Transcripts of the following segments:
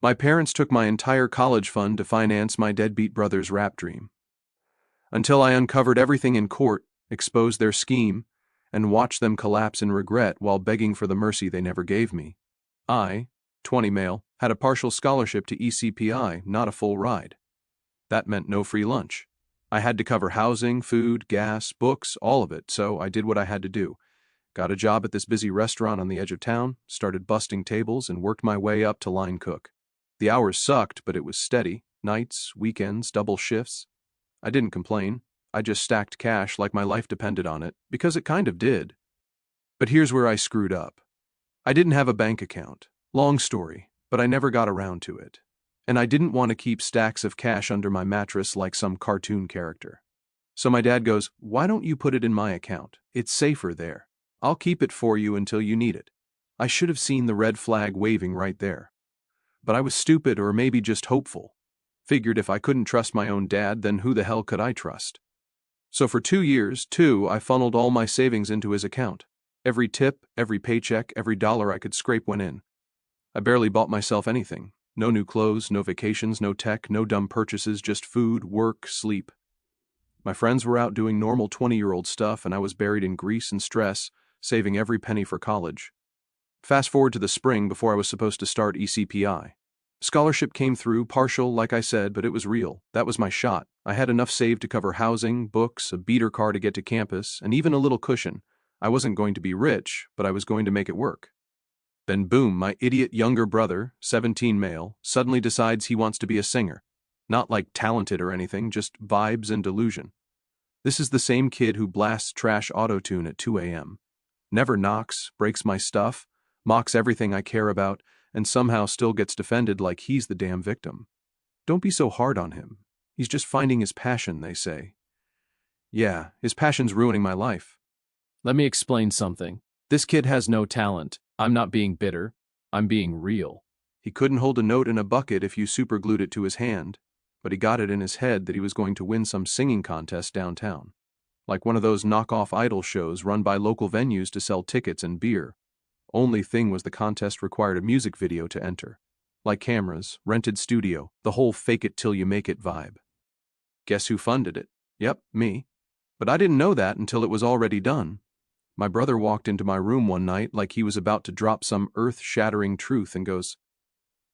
My parents took my entire college fund to finance my deadbeat brother's rap dream. Until I uncovered everything in court, exposed their scheme, and watched them collapse in regret while begging for the mercy they never gave me. I, 20 male, had a partial scholarship to ECPI, not a full ride. That meant no free lunch. I had to cover housing, food, gas, books, all of it, so I did what I had to do. Got a job at this busy restaurant on the edge of town, started busting tables, and worked my way up to line cook. The hours sucked, but it was steady. Nights, weekends, double shifts. I didn't complain. I just stacked cash like my life depended on it, because it kind of did. But here's where I screwed up. I didn't have a bank account. Long story, but I never got around to it. And I didn't want to keep stacks of cash under my mattress like some cartoon character. So my dad goes, "Why don't you put it in my account? It's safer there. I'll keep it for you until you need it." I should have seen the red flag waving right there. But I was stupid, or maybe just hopeful. Figured if I couldn't trust my own dad, then who the hell could I trust? So for 2 years, I funneled all my savings into his account. Every tip, every paycheck, every dollar I could scrape went in. I barely bought myself anything. No new clothes, no vacations, no tech, no dumb purchases, just food, work, sleep. My friends were out doing normal 20-year-old stuff, and I was buried in grease and stress, saving every penny for college. Fast forward to the spring before I was supposed to start ECPI. Scholarship came through, partial, like I said, but it was real. That was my shot. I had enough saved to cover housing, books, a beater car to get to campus, and even a little cushion. I wasn't going to be rich, but I was going to make it work. Then boom, my idiot younger brother, 17 male, suddenly decides he wants to be a singer. Not like talented or anything, just vibes and delusion. This is the same kid who blasts trash autotune at 2 a.m. Never knocks, breaks my stuff, mocks everything I care about, and somehow still gets defended like he's the damn victim. Don't be so hard on him. He's just finding his passion, they say. Yeah, his passion's ruining my life. Let me explain something. This kid has no talent. I'm not being bitter. I'm being real. He couldn't hold a note in a bucket if you superglued it to his hand, but he got it in his head that he was going to win some singing contest downtown. Like one of those knockoff idol shows run by local venues to sell tickets and beer. Only thing was the contest required a music video to enter. Like cameras, rented studio, the whole fake it till you make it vibe. Guess who funded it? Yep, me. But I didn't know that until it was already done. My brother walked into my room one night like he was about to drop some earth-shattering truth and goes,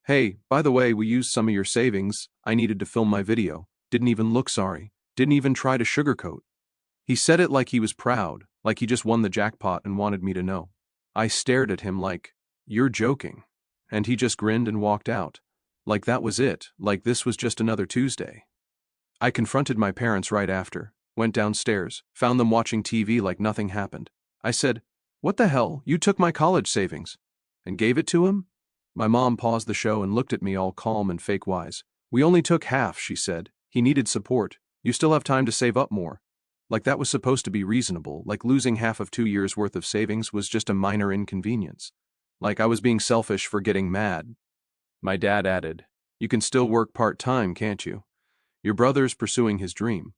"Hey, by the way, we used some of your savings. I needed to film my video. Didn't even look sorry. Didn't even try to sugarcoat." He said it like he was proud, like he just won the jackpot and wanted me to know. I stared at him like, "You're joking." And he just grinned and walked out. Like that was it, like this was just another Tuesday. I confronted my parents right after, went downstairs, found them watching TV like nothing happened. I said, "What the hell? You took my college savings." And gave it to him? My mom paused the show and looked at me all calm and fake wise. "We only took half," she said. "He needed support. You still have time to save up more." Like that was supposed to be reasonable, like losing half of 2 years' worth of savings was just a minor inconvenience. Like I was being selfish for getting mad. My dad added, "You can still work part-time, can't you? Your brother's pursuing his dream."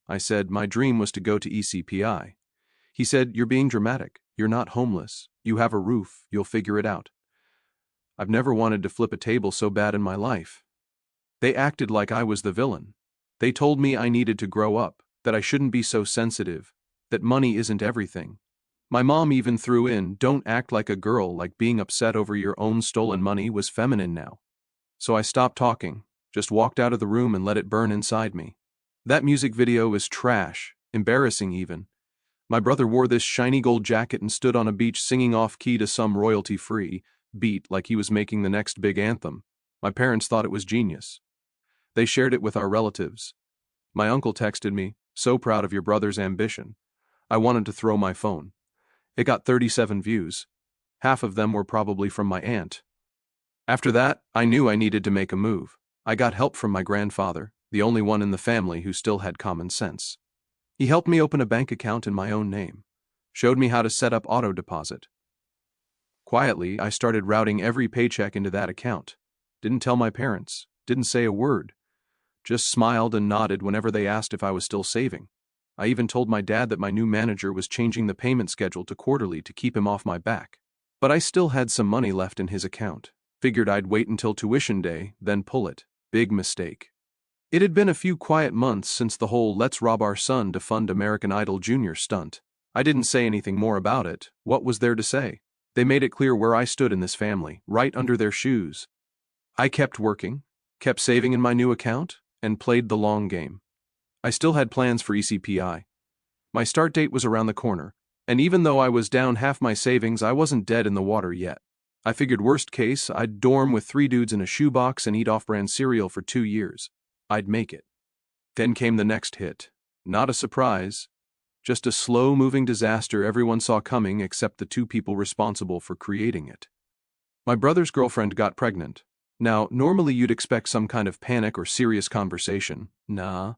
I said, "My dream was to go to ECPI." He said, "You're being dramatic. You're not homeless. You have a roof. You'll figure it out." I've never wanted to flip a table so bad in my life. They acted like I was the villain. They told me I needed to grow up, that I shouldn't be so sensitive, that money isn't everything. My mom even threw in, "Don't act like a girl, like being upset over your own stolen money was feminine now." So I stopped talking, just walked out of the room and let it burn inside me. That music video is trash, embarrassing even. My brother wore this shiny gold jacket and stood on a beach singing off-key to some royalty-free beat like he was making the next big anthem. My parents thought it was genius. They shared it with our relatives. My uncle texted me, "So proud of your brother's ambition." I wanted to throw my phone. It got 37 views. Half of them were probably from my aunt. After that, I knew I needed to make a move. I got help from my grandfather, the only one in the family who still had common sense. He helped me open a bank account in my own name, showed me how to set up auto deposit. Quietly, I started routing every paycheck into that account. Didn't tell my parents, didn't say a word. Just smiled and nodded whenever they asked if I was still saving. I even told my dad that my new manager was changing the payment schedule to quarterly to keep him off my back. But I still had some money left in his account. Figured I'd wait until tuition day, then pull it. Big mistake. It had been a few quiet months since the whole "let's rob our son to fund American Idol Junior" stunt. I didn't say anything more about it. What was there to say? They made it clear where I stood in this family, right under their shoes. I kept working, kept saving in my new account, and played the long game. I still had plans for ECPI. My start date was around the corner, and even though I was down half my savings, I wasn't dead in the water yet. I figured worst case, I'd dorm with 3 dudes in a shoebox and eat off-brand cereal for 2 years. I'd make it. Then came the next hit. Not a surprise. Just a slow-moving disaster everyone saw coming except the 2 people responsible for creating it. My brother's girlfriend got pregnant. Now, normally you'd expect some kind of panic or serious conversation. Nah.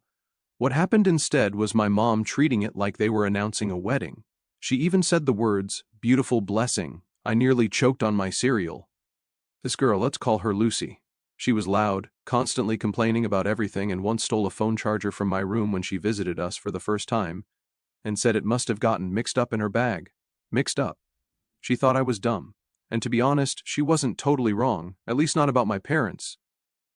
What happened instead was my mom treating it like they were announcing a wedding. She even said the words, "beautiful blessing." I nearly choked on my cereal. This girl, let's call her Lucy. She was loud, constantly complaining about everything, and once stole a phone charger from my room when she visited us for the first time, and said it must have gotten mixed up in her bag. Mixed up. She thought I was dumb. And to be honest, she wasn't totally wrong, at least not about my parents.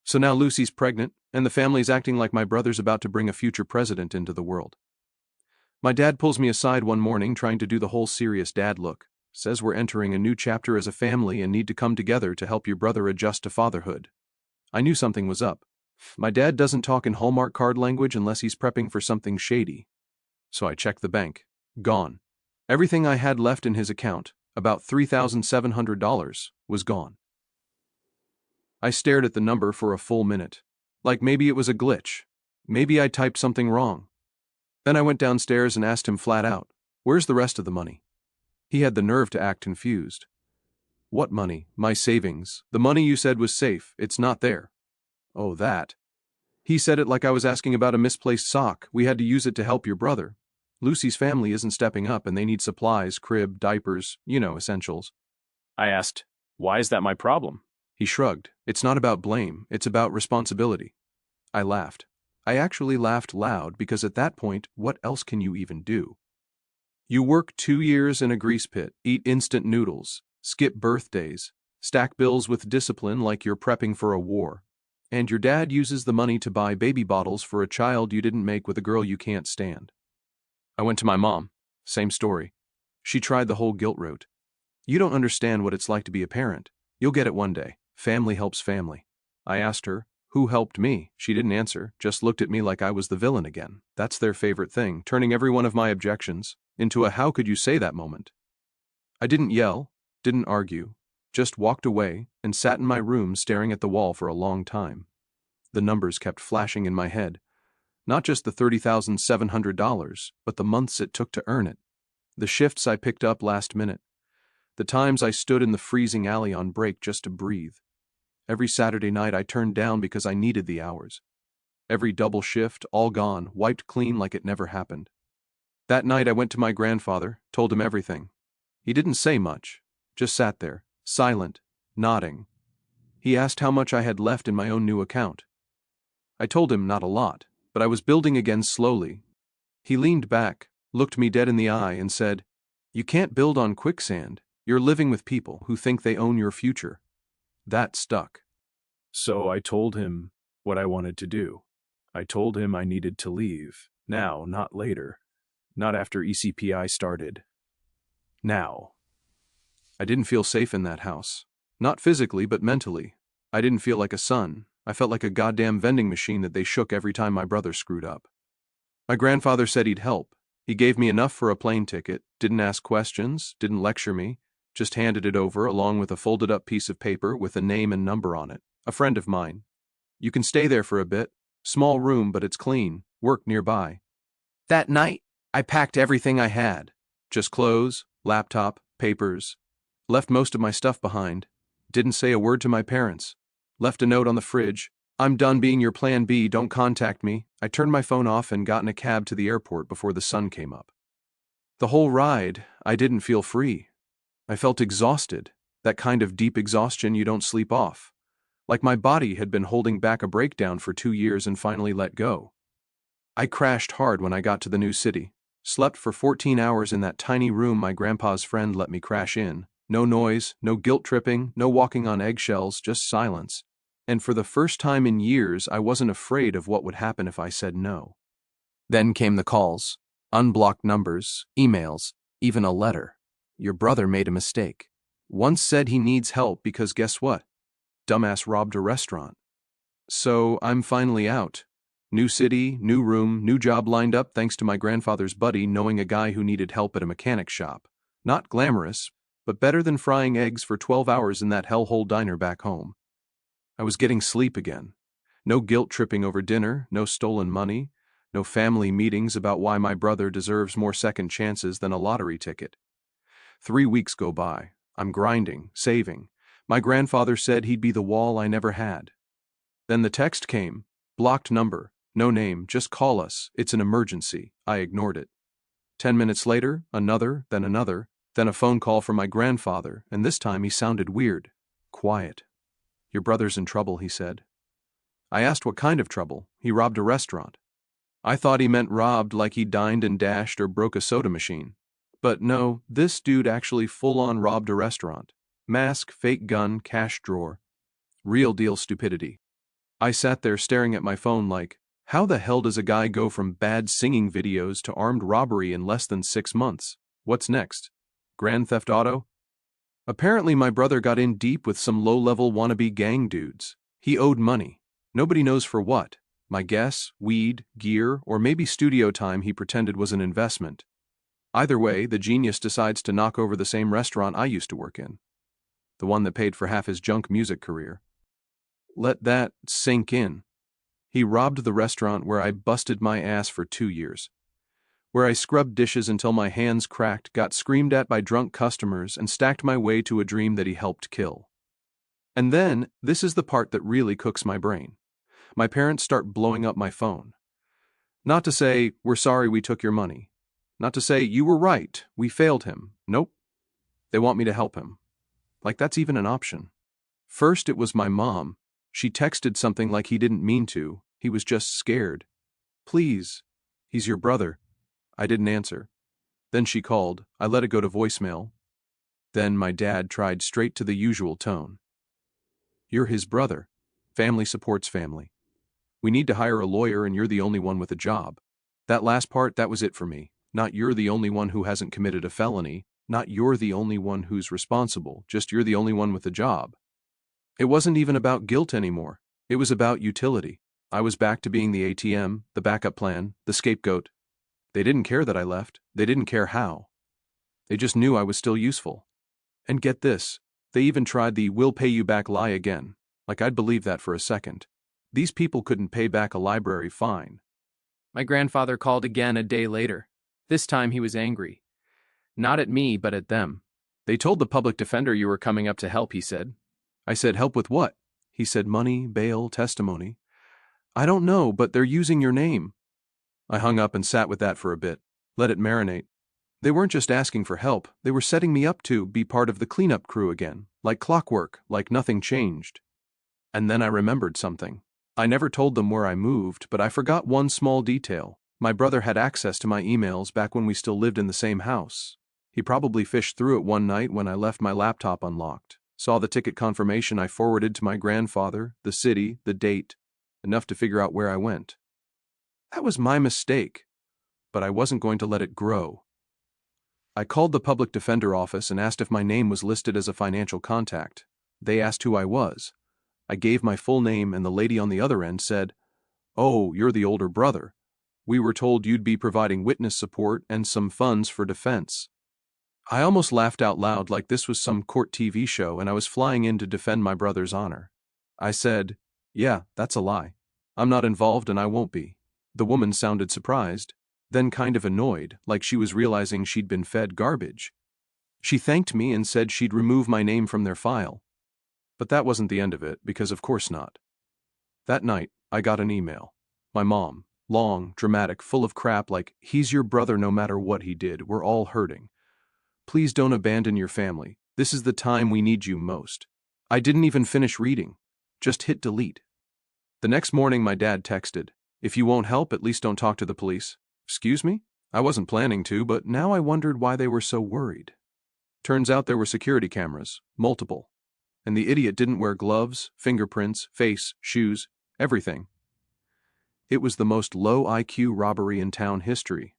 So now Lucy's pregnant, and the family's acting like my brother's about to bring a future president into the world. My dad pulls me aside one morning trying to do the whole serious dad look. Says we're entering a new chapter as a family and need to come together to help your brother adjust to fatherhood. I knew something was up. My dad doesn't talk in Hallmark card language unless he's prepping for something shady. So I checked the bank. Gone. Everything I had left in his account, about $3,700, was gone. I stared at the number for a full minute. Like maybe it was a glitch. Maybe I typed something wrong. Then I went downstairs and asked him flat out, "Where's the rest of the money?" He had the nerve to act confused. "What money? My savings. The money you said was safe. It's not there." "Oh, that." He said it like I was asking about a misplaced sock. "We had to use it to help your brother. Lucy's family isn't stepping up and they need supplies, crib, diapers, essentials." I asked, "Why is that my problem?" He shrugged. "It's not about blame, it's about responsibility." I laughed. I actually laughed loud because at that point, what else can you even do? You work 2 years in a grease pit, eat instant noodles, skip birthdays, stack bills with discipline like you're prepping for a war. And your dad uses the money to buy baby bottles for a child you didn't make with a girl you can't stand. I went to my mom. Same story. She tried the whole guilt route. "You don't understand what it's like to be a parent. You'll get it one day. Family helps family." I asked her, "Who helped me?" She didn't answer, just looked at me like I was the villain again. That's their favorite thing, turning every one of my objections into a "how could you say that" moment. I didn't yell, didn't argue, just walked away and sat in my room staring at the wall for a long time. The numbers kept flashing in my head. Not just the $30,700, but the months it took to earn it. The shifts I picked up last minute. The times I stood in the freezing alley on break just to breathe. Every Saturday night I turned down because I needed the hours. Every double shift, all gone, wiped clean like it never happened. That night I went to my grandfather, told him everything. He didn't say much, just sat there, silent, nodding. He asked how much I had left in my own new account. I told him not a lot, but I was building again slowly. He leaned back, looked me dead in the eye and said, "You can't build on quicksand. You're living with people who think they own your future." That stuck. So I told him what I wanted to do. I told him I needed to leave. Now, not later. Not after ECPI started. Now. I didn't feel safe in that house. Not physically, but mentally. I didn't feel like a son. I felt like a goddamn vending machine that they shook every time my brother screwed up. My grandfather said he'd help. He gave me enough for a plane ticket, didn't ask questions, didn't lecture me, just handed it over along with a folded up piece of paper with a name and number on it. "A friend of mine. You can stay there for a bit. Small room, but it's clean. Work nearby." That night, I packed everything I had. Just clothes, laptop, papers. Left most of my stuff behind. Didn't say a word to my parents. Left a note on the fridge. "I'm done being your plan B, don't contact me." I turned my phone off and got in a cab to the airport before the sun came up. The whole ride, I didn't feel free. I felt exhausted, that kind of deep exhaustion you don't sleep off. Like my body had been holding back a breakdown for 2 years and finally let go. I crashed hard when I got to the new city. Slept for 14 hours in that tiny room my grandpa's friend let me crash in. No noise, no guilt tripping, no walking on eggshells, just silence. And for the first time in years, I wasn't afraid of what would happen if I said no. Then came the calls, unblocked numbers, emails, even a letter. Your brother made a mistake. Once said he needs help because guess what? Dumbass robbed a restaurant. So I'm finally out. New city, new room, new job lined up thanks to my grandfather's buddy knowing a guy who needed help at a mechanic shop. Not glamorous, but better than frying eggs for 12 hours in that hellhole diner back home. I was getting sleep again. No guilt tripping over dinner, no stolen money, no family meetings about why my brother deserves more second chances than a lottery ticket. 3 weeks go by. I'm grinding, saving. My grandfather said he'd be the wall I never had. Then the text came. Blocked number. No name, just call us. It's an emergency. I ignored it. 10 minutes later, another, then a phone call from my grandfather, and this time he sounded weird. Quiet. Your brother's in trouble, he said. I asked what kind of trouble. He robbed a restaurant. I thought he meant robbed like he dined and dashed or broke a soda machine. But no, this dude actually full-on robbed a restaurant. Mask, fake gun, cash drawer. Real deal stupidity. I sat there staring at my phone like, how the hell does a guy go from bad singing videos to armed robbery in less than 6 months? What's next? Grand Theft Auto? Apparently my brother got in deep with some low-level wannabe gang dudes. He owed money. Nobody knows for what. My guess, weed, gear, or maybe studio time he pretended was an investment. Either way, the genius decides to knock over the same restaurant I used to work in. The one that paid for half his junk music career. Let that sink in. He robbed the restaurant where I busted my ass for 2 years. Where I scrubbed dishes until my hands cracked, got screamed at by drunk customers, and stacked my way to a dream that he helped kill. And then, this is the part that really cooks my brain. My parents start blowing up my phone. Not to say, we're sorry we took your money. Not to say, you were right, we failed him. Nope. They want me to help him. Like that's even an option. First it was my mom. She texted something like he didn't mean to, he was just scared. Please. He's your brother. I didn't answer. Then she called. I let it go to voicemail. Then my dad tried straight to the usual tone. You're his brother. Family supports family. We need to hire a lawyer and you're the only one with a job. That last part, that was it for me. Not you're the only one who hasn't committed a felony. Not you're the only one who's responsible. Just you're the only one with a job. It wasn't even about guilt anymore. It was about utility. I was back to being the ATM, the backup plan, the scapegoat. They didn't care that I left. They didn't care how. They just knew I was still useful. And get this, they even tried the "we'll pay you back" lie again. Like I'd believe that for a second. These people couldn't pay back a library fine. My grandfather called again a day later. This time he was angry. Not at me, but at them. They told the public defender you were coming up to help, he said. I said, help with what? He said, money, bail, testimony. I don't know, but they're using your name. I hung up and sat with that for a bit, let it marinate. They weren't just asking for help, they were setting me up to be part of the cleanup crew again, like clockwork, like nothing changed. And then I remembered something. I never told them where I moved, but I forgot one small detail. My brother had access to my emails back when we still lived in the same house. He probably fished through it one night when I left my laptop unlocked, saw the ticket confirmation I forwarded to my grandfather, the city, the date, enough to figure out where I went. That was my mistake, but I wasn't going to let it grow. I called the public defender office and asked if my name was listed as a financial contact. They asked who I was. I gave my full name and the lady on the other end said, "Oh, you're the older brother. We were told you'd be providing witness support and some funds for defense." I almost laughed out loud like this was some court TV show and I was flying in to defend my brother's honor. I said, "Yeah, that's a lie. I'm not involved and I won't be." The woman sounded surprised, then kind of annoyed, like she was realizing she'd been fed garbage. She thanked me and said she'd remove my name from their file. But that wasn't the end of it, because of course not. That night, I got an email. My mom, long, dramatic, full of crap like, "He's your brother no matter what he did, we're all hurting. Please don't abandon your family, this is the time we need you most." I didn't even finish reading. Just hit delete. The next morning my dad texted, "If you won't help, at least don't talk to the police." Excuse me? I wasn't planning to, but now I wondered why they were so worried. Turns out there were security cameras, multiple. And the idiot didn't wear gloves, fingerprints, face, shoes, everything. It was the most low IQ robbery in town history.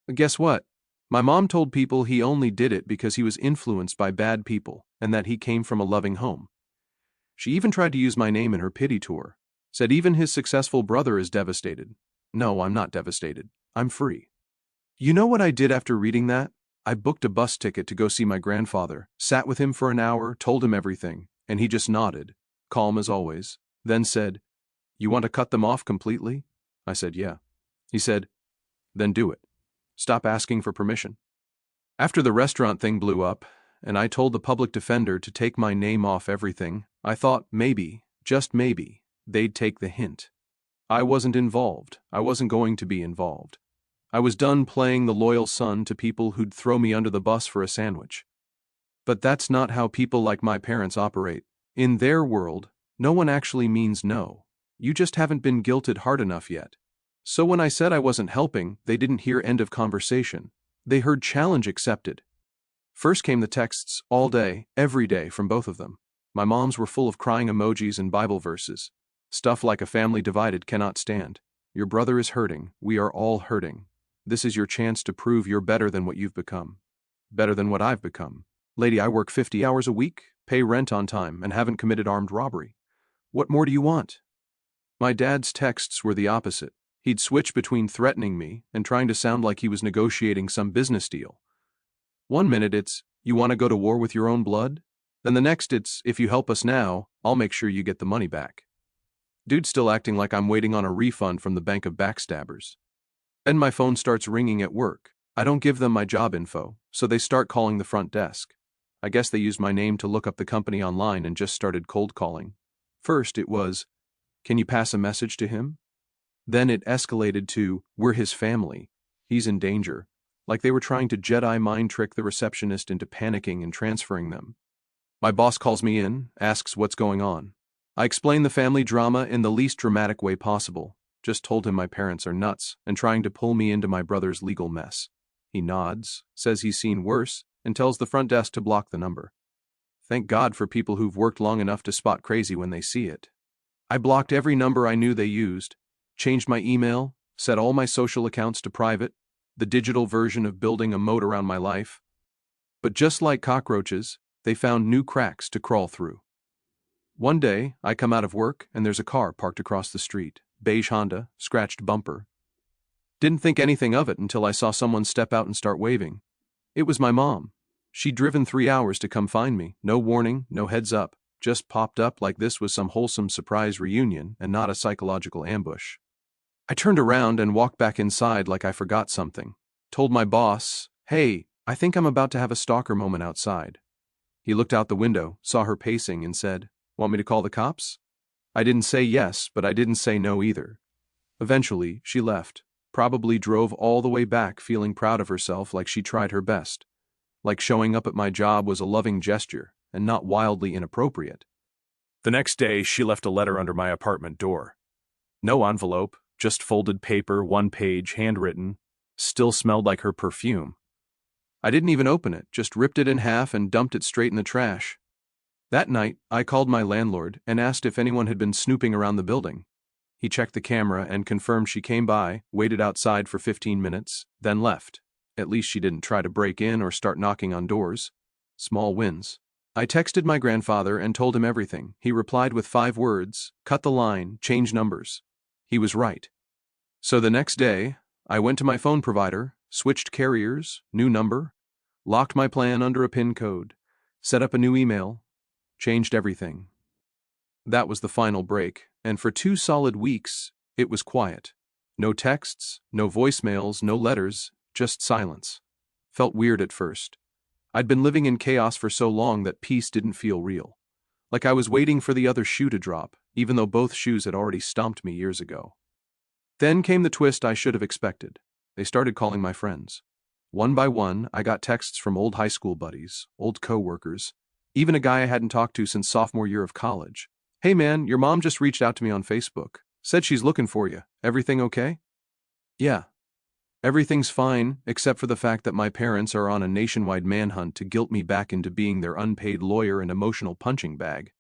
But guess what? My mom told people he only did it because he was influenced by bad people and that he came from a loving home. She even tried to use my name in her pity tour. Said even his successful brother is devastated. No, I'm not devastated. I'm free. You know what I did after reading that? I booked a bus ticket to go see my grandfather, sat with him for an hour, told him everything, and he just nodded, calm as always, then said, "You want to cut them off completely?" I said, "Yeah." He said, "Then do it. Stop asking for permission." After the restaurant thing blew up, and I told the public defender to take my name off everything, I thought maybe, just maybe, they'd take the hint. I wasn't involved. I wasn't going to be involved. I was done playing the loyal son to people who'd throw me under the bus for a sandwich. But that's not how people like my parents operate. In their world, no one actually means no. You just haven't been guilted hard enough yet. So when I said I wasn't helping, they didn't hear end of conversation. They heard challenge accepted. First came the texts all day, every day from both of them. My moms were full of crying emojis and Bible verses. Stuff like a family divided cannot stand. Your brother is hurting. We are all hurting. This is your chance to prove you're better than what you've become. Better than what I've become. Lady, I work 50 hours a week, pay rent on time, and haven't committed armed robbery. What more do you want? My dad's texts were the opposite. He'd switch between threatening me and trying to sound like he was negotiating some business deal. One minute it's, "You want to go to war with your own blood?" Then the next it's, "If you help us now, I'll make sure you get the money back." Dude's still acting like I'm waiting on a refund from the bank of backstabbers. Then my phone starts ringing at work. I don't give them my job info, so they start calling the front desk. I guess they used my name to look up the company online and just started cold calling. First it was, "Can you pass a message to him?" Then it escalated to, "We're his family. He's in danger." Like they were trying to Jedi mind trick the receptionist into panicking and transferring them. My boss calls me in, asks what's going on. I explain the family drama in the least dramatic way possible. Just told him my parents are nuts and trying to pull me into my brother's legal mess. He nods, says he's seen worse, and tells the front desk to block the number. Thank God for people who've worked long enough to spot crazy when they see it. I blocked every number I knew they used, changed my email, set all my social accounts to private, the digital version of building a moat around my life. But just like cockroaches, they found new cracks to crawl through. One day, I come out of work and there's a car parked across the street. Beige Honda, scratched bumper. Didn't think anything of it until I saw someone step out and start waving. It was my mom. She'd driven 3 hours to come find me, no warning, no heads up, just popped up like this was some wholesome surprise reunion and not a psychological ambush. I turned around and walked back inside like I forgot something. Told my boss, "Hey, I think I'm about to have a stalker moment outside." He looked out the window, saw her pacing, and said, "Want me to call the cops?" I didn't say yes, but I didn't say no either. Eventually, she left, probably drove all the way back feeling proud of herself like she tried her best. Like showing up at my job was a loving gesture and not wildly inappropriate. The next day, she left a letter under my apartment door. No envelope, just folded paper, 1 page, handwritten, still smelled like her perfume. I didn't even open it, just ripped it in half and dumped it straight in the trash. That night, I called my landlord and asked if anyone had been snooping around the building. He checked the camera and confirmed she came by, waited outside for 15 minutes, then left. At least she didn't try to break in or start knocking on doors. Small wins. I texted my grandfather and told him everything. He replied with 5 words, "Cut the line, change numbers." He was right. So the next day, I went to my phone provider, switched carriers, new number, locked my plan under a PIN code, set up a new email, changed everything. That was the final break, and for 2 solid weeks, it was quiet. No texts, no voicemails, no letters, just silence. Felt weird at first. I'd been living in chaos for so long that peace didn't feel real. Like I was waiting for the other shoe to drop, even though both shoes had already stomped me years ago. Then came the twist I should have expected. They started calling my friends. One by one, I got texts from old high school buddies, old co-workers, even a guy I hadn't talked to since sophomore year of college. "Hey man, your mom just reached out to me on Facebook. Said she's looking for you. Everything okay?" "Yeah." Everything's fine, except for the fact that my parents are on a nationwide manhunt to guilt me back into being their unpaid lawyer and emotional punching bag.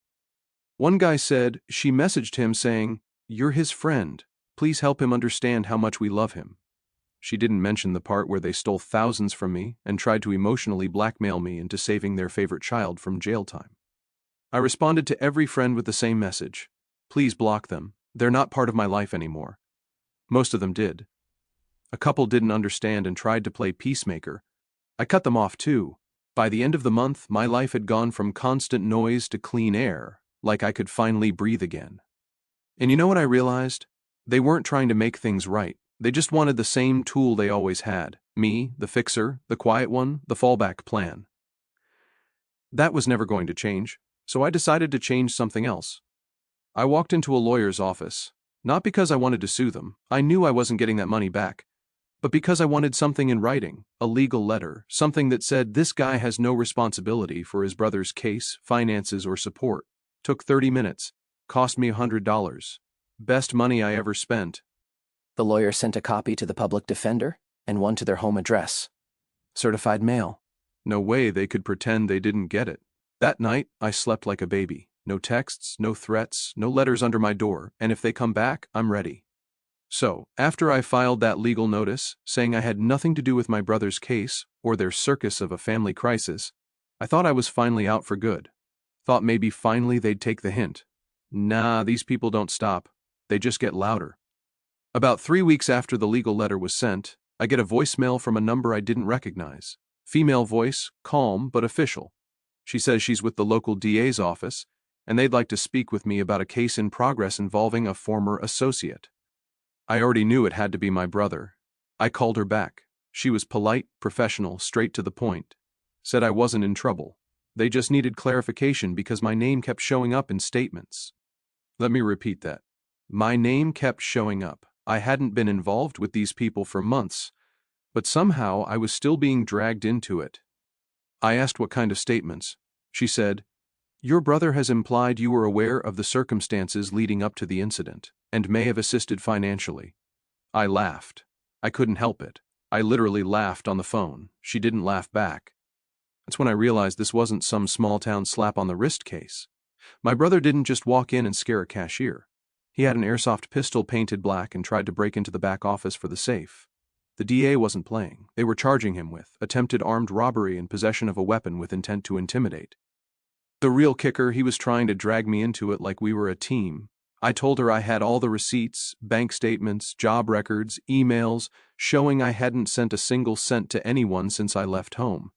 One guy said she messaged him saying, "You're his friend. Please help him understand how much we love him." She didn't mention the part where they stole thousands from me and tried to emotionally blackmail me into saving their favorite child from jail time. I responded to every friend with the same message. Please block them. They're not part of my life anymore. Most of them did. A couple didn't understand and tried to play peacemaker. I cut them off too. By the end of the month, my life had gone from constant noise to clean air, like I could finally breathe again. And you know what I realized? They weren't trying to make things right. They just wanted the same tool they always had. Me, the fixer, the quiet one, the fallback plan. That was never going to change, so I decided to change something else. I walked into a lawyer's office, not because I wanted to sue them. I knew I wasn't getting that money back. But because I wanted something in writing, a legal letter, something that said this guy has no responsibility for his brother's case, finances, or support. Took 30 minutes. Cost me $100. Best money I ever spent. The lawyer sent a copy to the public defender and one to their home address. Certified mail. No way they could pretend they didn't get it. That night, I slept like a baby. No texts, no threats, no letters under my door, and if they come back, I'm ready. So, after I filed that legal notice, saying I had nothing to do with my brother's case or their circus of a family crisis, I thought I was finally out for good. Thought maybe finally they'd take the hint. Nah, these people don't stop. They just get louder. About 3 weeks after the legal letter was sent, I get a voicemail from a number I didn't recognize. Female voice, calm but official. She says she's with the local DA's office, and they'd like to speak with me about a case in progress involving a former associate. I already knew it had to be my brother. I called her back. She was polite, professional, straight to the point. Said I wasn't in trouble. They just needed clarification because my name kept showing up in statements. Let me repeat that. My name kept showing up. I hadn't been involved with these people for months, but somehow I was still being dragged into it. I asked what kind of statements. She said, "Your brother has implied you were aware of the circumstances leading up to the incident and may have assisted financially." I laughed. I couldn't help it. I literally laughed on the phone. She didn't laugh back. That's when I realized this wasn't some small-town slap-on-the-wrist case. My brother didn't just walk in and scare a cashier. He had an airsoft pistol painted black and tried to break into the back office for the safe. The DA wasn't playing. They were charging him with attempted armed robbery and possession of a weapon with intent to intimidate. The real kicker, he was trying to drag me into it like we were a team. I told her I had all the receipts, bank statements, job records, emails, showing I hadn't sent a single cent to anyone since I left home.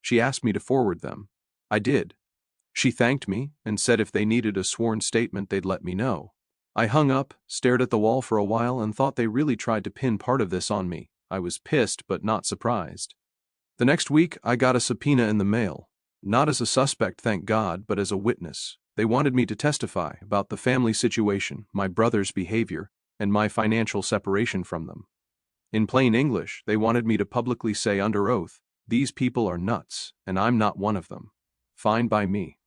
She asked me to forward them. I did. She thanked me and said if they needed a sworn statement they'd let me know. I hung up, stared at the wall for a while, and thought they really tried to pin part of this on me. I was pissed but not surprised. The next week I got a subpoena in the mail. Not as a suspect, thank God, but as a witness. They wanted me to testify about the family situation, my brother's behavior, and my financial separation from them. In plain English, they wanted me to publicly say under oath, "These people are nuts, and I'm not one of them." Fine by me.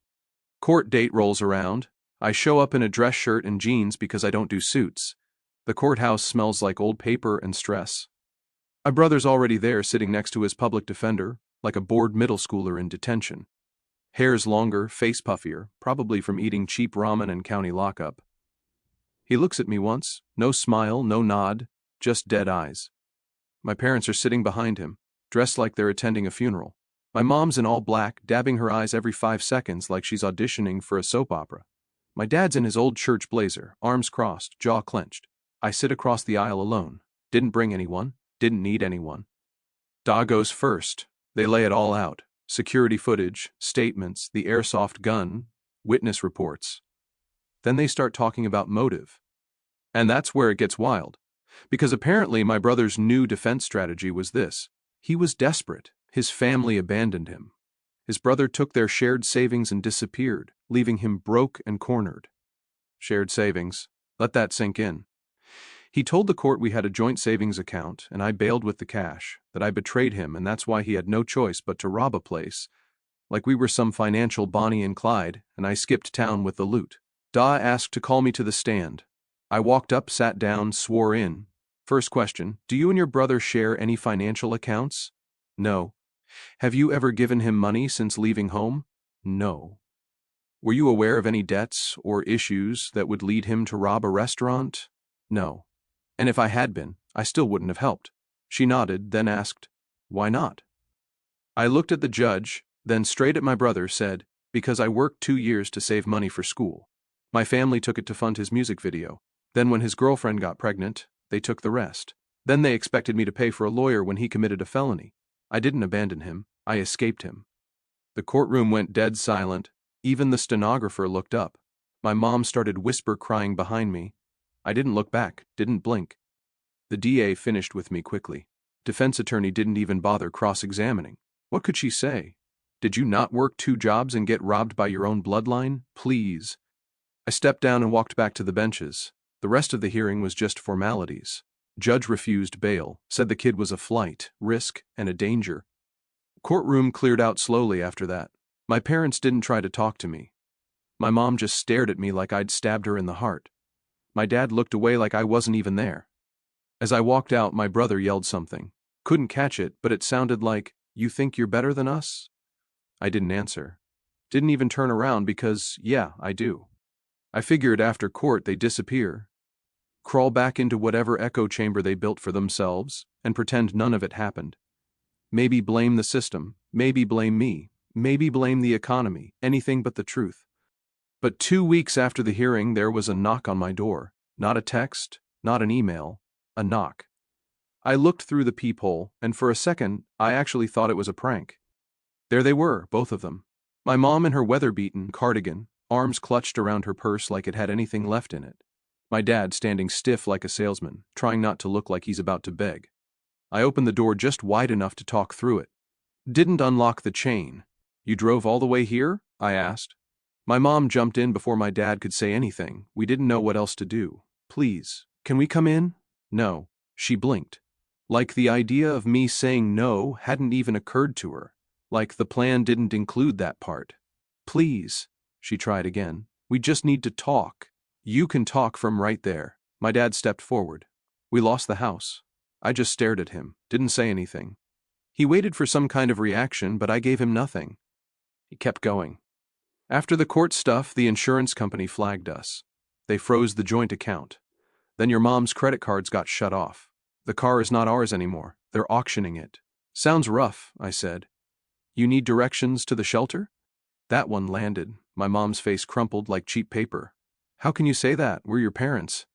Court date rolls around. I show up in a dress shirt and jeans because I don't do suits. The courthouse smells like old paper and stress. My brother's already there sitting next to his public defender, like a bored middle schooler in detention. Hair's longer, face puffier, probably from eating cheap ramen and county lockup. He looks at me once, no smile, no nod, just dead eyes. My parents are sitting behind him, dressed like they're attending a funeral. My mom's in all black, dabbing her eyes every 5 seconds like she's auditioning for a soap opera. My dad's in his old church blazer, arms crossed, jaw clenched. I sit across the aisle alone. Didn't bring anyone, didn't need anyone. Da goes first. They lay it all out. Security footage, statements, the airsoft gun, witness reports. Then they start talking about motive. And that's where it gets wild. Because apparently my brother's new defense strategy was this. He was desperate. His family abandoned him. His brother took their shared savings and disappeared, leaving him broke and cornered. Shared savings. Let that sink in. He told the court we had a joint savings account, and I bailed with the cash, that I betrayed him, and that's why he had no choice but to rob a place. Like we were some financial Bonnie and Clyde, and I skipped town with the loot. Da asked to call me to the stand. I walked up, sat down, swore in. First question, do you and your brother share any financial accounts? No. Have you ever given him money since leaving home? No. Were you aware of any debts or issues that would lead him to rob a restaurant? No. And if I had been, I still wouldn't have helped. She nodded, then asked, why not? I looked at the judge, then straight at my brother, said, because I worked 2 years to save money for school. My family took it to fund his music video. Then when his girlfriend got pregnant, they took the rest. Then they expected me to pay for a lawyer when he committed a felony. I didn't abandon him. I escaped him. The courtroom went dead silent. Even the stenographer looked up. My mom started whisper crying behind me. I didn't look back, didn't blink. The DA finished with me quickly. Defense attorney didn't even bother cross-examining. What could she say? Did you not work 2 jobs and get robbed by your own bloodline? Please. I stepped down and walked back to the benches. The rest of the hearing was just formalities. Judge refused bail, said the kid was a flight, risk, and a danger. Courtroom cleared out slowly after that. My parents didn't try to talk to me. My mom just stared at me like I'd stabbed her in the heart. My dad looked away like I wasn't even there. As I walked out, my brother yelled something. Couldn't catch it, but it sounded like, "You think you're better than us?" I didn't answer. Didn't even turn around because, yeah, I do. I figured after court they disappear, crawl back into whatever echo chamber they built for themselves, and pretend none of it happened. Maybe blame the system, maybe blame me, maybe blame the economy, anything but the truth. But 2 weeks after the hearing, there was a knock on my door. Not a text, not an email, a knock. I looked through the peephole, and for a second, I actually thought it was a prank. There they were, both of them. My mom in her weather-beaten cardigan, arms clutched around her purse like it had anything left in it. My dad standing stiff like a salesman, trying not to look like he's about to beg. I opened the door just wide enough to talk through it. Didn't unlock the chain. You drove all the way here? I asked. My mom jumped in before my dad could say anything. We didn't know what else to do. Please, can we come in? No. She blinked. Like the idea of me saying no hadn't even occurred to her. Like the plan didn't include that part. Please, she tried again. We just need to talk. You can talk from right there. My dad stepped forward. We lost the house. I just stared at him, didn't say anything. He waited for some kind of reaction, but I gave him nothing. He kept going. After the court stuff, the insurance company flagged us. They froze the joint account. Then your mom's credit cards got shut off. The car is not ours anymore. They're auctioning it. Sounds rough, I said. You need directions to the shelter? That one landed. My mom's face crumpled like cheap paper. How can you say that? We're your parents.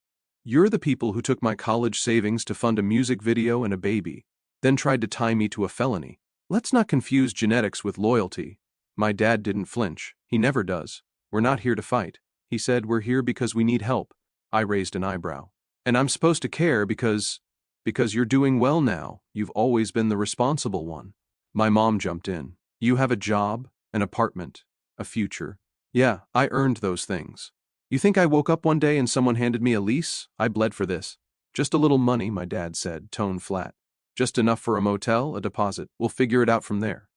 You're the people who took my college savings to fund a music video and a baby, then tried to tie me to a felony. Let's not confuse genetics with loyalty. My dad didn't flinch. He never does. We're not here to fight. He said we're here because we need help. I raised an eyebrow. And I'm supposed to care because you're doing well now. You've always been the responsible one. My mom jumped in. You have a job, an apartment, a future. Yeah, I earned those things. You think I woke up one day and someone handed me a lease? I bled for this. Just a little money, my dad said, tone flat. Just enough for a motel, a deposit. We'll figure it out from there.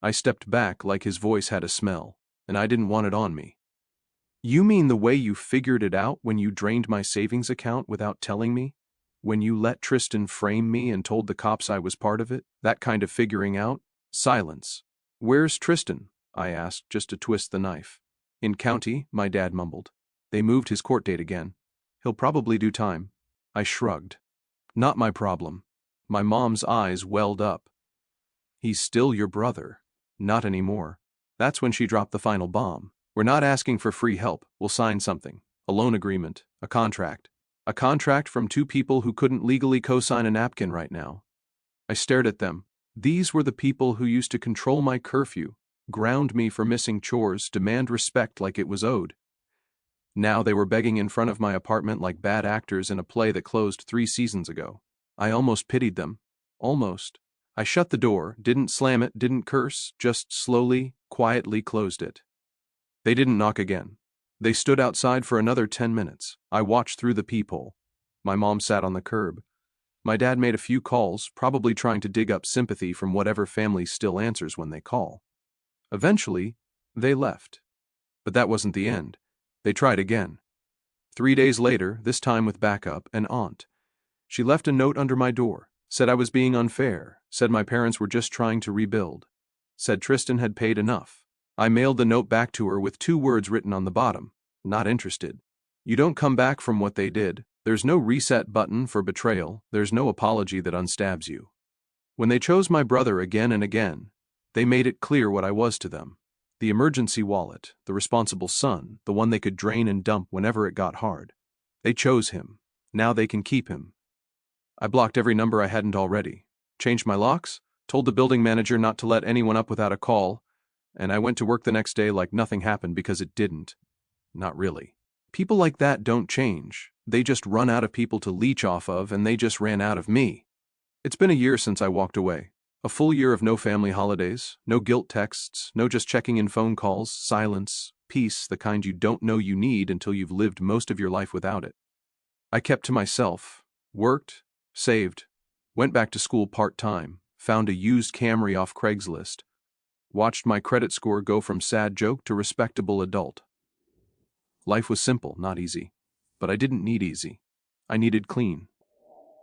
I stepped back like his voice had a smell, and I didn't want it on me. You mean the way you figured it out when you drained my savings account without telling me? When you let Tristan frame me and told the cops I was part of it? That kind of figuring out? Silence. Where's Tristan? I asked, just to twist the knife. In county, my dad mumbled. They moved his court date again. He'll probably do time. I shrugged. Not my problem. My mom's eyes welled up. He's still your brother. Not anymore. That's when she dropped the final bomb. We're not asking for free help. We'll sign something. A loan agreement. A contract. A contract from 2 people who couldn't legally co-sign a napkin right now. I stared at them. These were the people who used to control my curfew, ground me for missing chores, demand respect like it was owed. Now they were begging in front of my apartment like bad actors in a play that closed 3 seasons ago. I almost pitied them. Almost. I shut the door, didn't slam it, didn't curse, just slowly, quietly closed it. They didn't knock again. They stood outside for another 10 minutes. I watched through the peephole. My mom sat on the curb. My dad made a few calls, probably trying to dig up sympathy from whatever family still answers when they call. Eventually, they left. But that wasn't the end. They tried again. 3 days later, this time with backup, an aunt. She left a note under my door, said I was being unfair, said my parents were just trying to rebuild, said Tristan had paid enough. I mailed the note back to her with 2 words written on the bottom: not interested. You don't come back from what they did. There's no reset button for betrayal, there's no apology that unstabs you. When they chose my brother again and again, they made it clear what I was to them. The emergency wallet, the responsible son, the one they could drain and dump whenever it got hard. They chose him. Now they can keep him. I blocked every number I hadn't already, changed my locks, told the building manager not to let anyone up without a call, and I went to work the next day like nothing happened because it didn't. Not really. People like that don't change. They just run out of people to leech off of, and they just ran out of me. It's been a year since I walked away. A full year of no family holidays, no guilt texts, no just checking in phone calls, silence, peace, the kind you don't know you need until you've lived most of your life without it. I kept to myself, worked, saved, went back to school part-time, found a used Camry off Craigslist, watched my credit score go from sad joke to respectable adult. Life was simple, not easy. But I didn't need easy. I needed clean.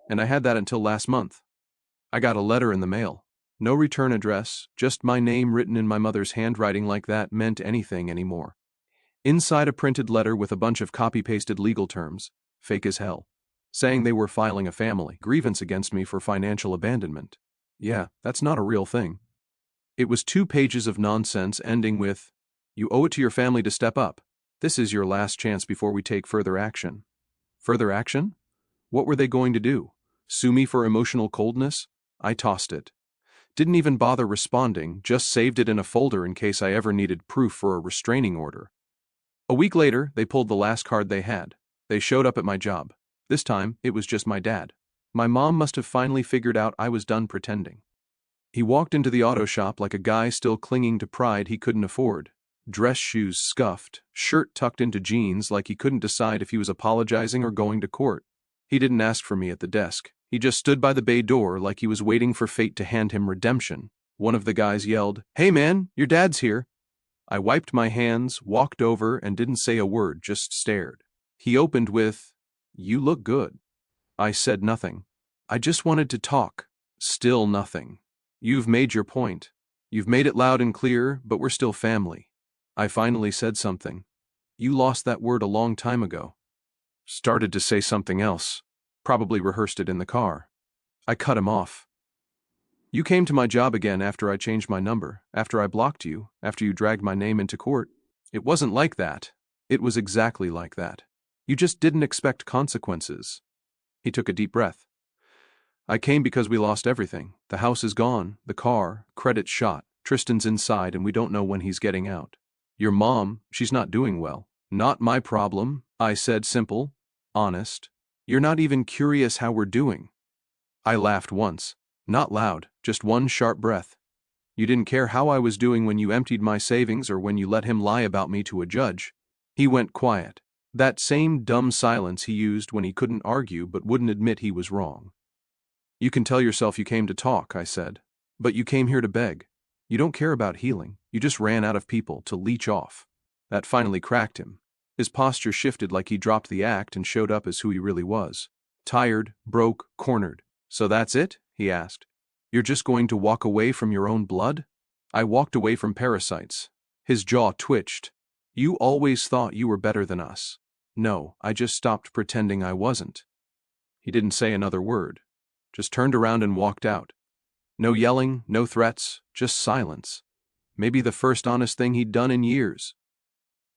And I had that until last month. I got a letter in the mail. No return address, just my name written in my mother's handwriting like that meant anything anymore. Inside a printed letter with a bunch of copy-pasted legal terms, fake as hell, saying they were filing a family grievance against me for financial abandonment. Yeah, that's not a real thing. It was 2 pages of nonsense ending with, "You owe it to your family to step up. This is your last chance before we take further action." Further action? What were they going to do? Sue me for emotional coldness? I tossed it. Didn't even bother responding, just saved it in a folder in case I ever needed proof for a restraining order. A week later, they pulled the last card they had. They showed up at my job. This time, it was just my dad. My mom must have finally figured out I was done pretending. He walked into the auto shop like a guy still clinging to pride he couldn't afford. Dress shoes scuffed, shirt tucked into jeans like he couldn't decide if he was apologizing or going to court. He didn't ask for me at the desk. He just stood by the bay door like he was waiting for fate to hand him redemption. One of the guys yelled, "Hey man, your dad's here." I wiped my hands, walked over, and didn't say a word, just stared. He opened with, "You look good." I said nothing. I just wanted to talk. Still nothing. "You've made your point. You've made it loud and clear, but we're still family." I finally said something. "You lost that word a long time ago." Started to say something else. Probably rehearsed it in the car. I cut him off. "You came to my job again after I changed my number, after I blocked you, after you dragged my name into court. It wasn't like that. It was exactly like that. You just didn't expect consequences." He took a deep breath. "I came because we lost everything. The house is gone, the car, credit shot, Tristan's inside and we don't know when he's getting out. Your mom, she's not doing well." "Not my problem," I said, simple, honest. "You're not even curious how we're doing." I laughed once. Not loud, just one sharp breath. "You didn't care how I was doing when you emptied my savings or when you let him lie about me to a judge." He went quiet. That same dumb silence he used when he couldn't argue but wouldn't admit he was wrong. "You can tell yourself you came to talk," I said. "But you came here to beg. You don't care about healing. You just ran out of people to leech off." That finally cracked him. His posture shifted like he dropped the act and showed up as who he really was. Tired, broke, cornered. "So that's it?" he asked. "You're just going to walk away from your own blood?" I walked away from parasites. His jaw twitched. "You always thought you were better than us." "No, I just stopped pretending I wasn't." He didn't say another word. Just turned around and walked out. No yelling, no threats, just silence. Maybe the first honest thing he'd done in years.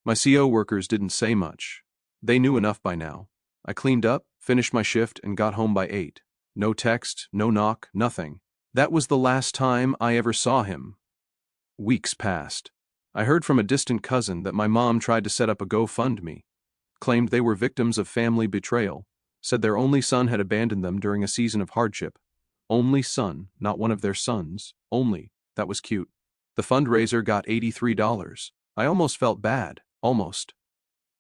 My CO workers didn't say much. They knew enough by now. I cleaned up, finished my shift, and got home by 8. No text, no knock, nothing. That was the last time I ever saw him. Weeks passed. I heard from a distant cousin that my mom tried to set up a GoFundMe, claimed they were victims of family betrayal, said their only son had abandoned them during a season of hardship. Only son, not one of their sons. Only. That was cute. The fundraiser got $83. I almost felt bad. Almost.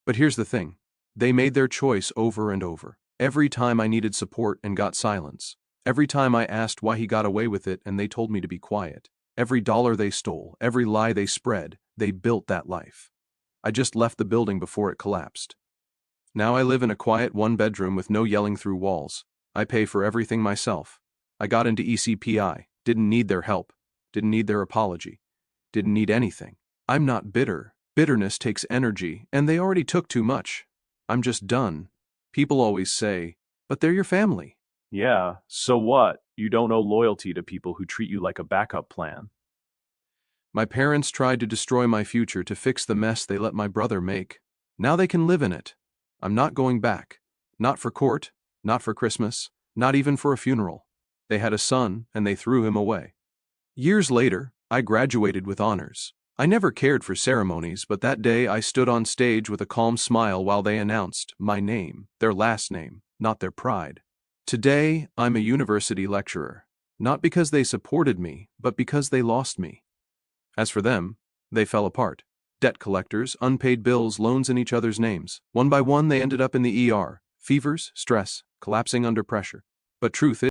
But here's the thing. They made their choice over and over. Every time I needed support and got silence. Every time I asked why he got away with it and they told me to be quiet. Every dollar they stole, every lie they spread, they built that life. I just left the building before it collapsed. Now I live in a quiet 1-bedroom with no yelling through walls. I pay for everything myself. I got into ECPI, didn't need their help, didn't need their apology, didn't need anything. I'm not bitter. Bitterness takes energy, and they already took too much. I'm just done. People always say, but they're your family. Yeah, so what? You don't owe loyalty to people who treat you like a backup plan. My parents tried to destroy my future to fix the mess they let my brother make. Now they can live in it. I'm not going back. Not for court, not for Christmas, not even for a funeral. They had a son, and they threw him away. Years later, I graduated with honors. I never cared for ceremonies, but that day I stood on stage with a calm smile while they announced my name, their last name, not their pride. Today, I'm a university lecturer. Not because they supported me, but because they lost me. As for them, they fell apart. Debt collectors, unpaid bills, loans in each other's names. One by one, they ended up in the ER. Fevers, stress, collapsing under pressure. But truth is,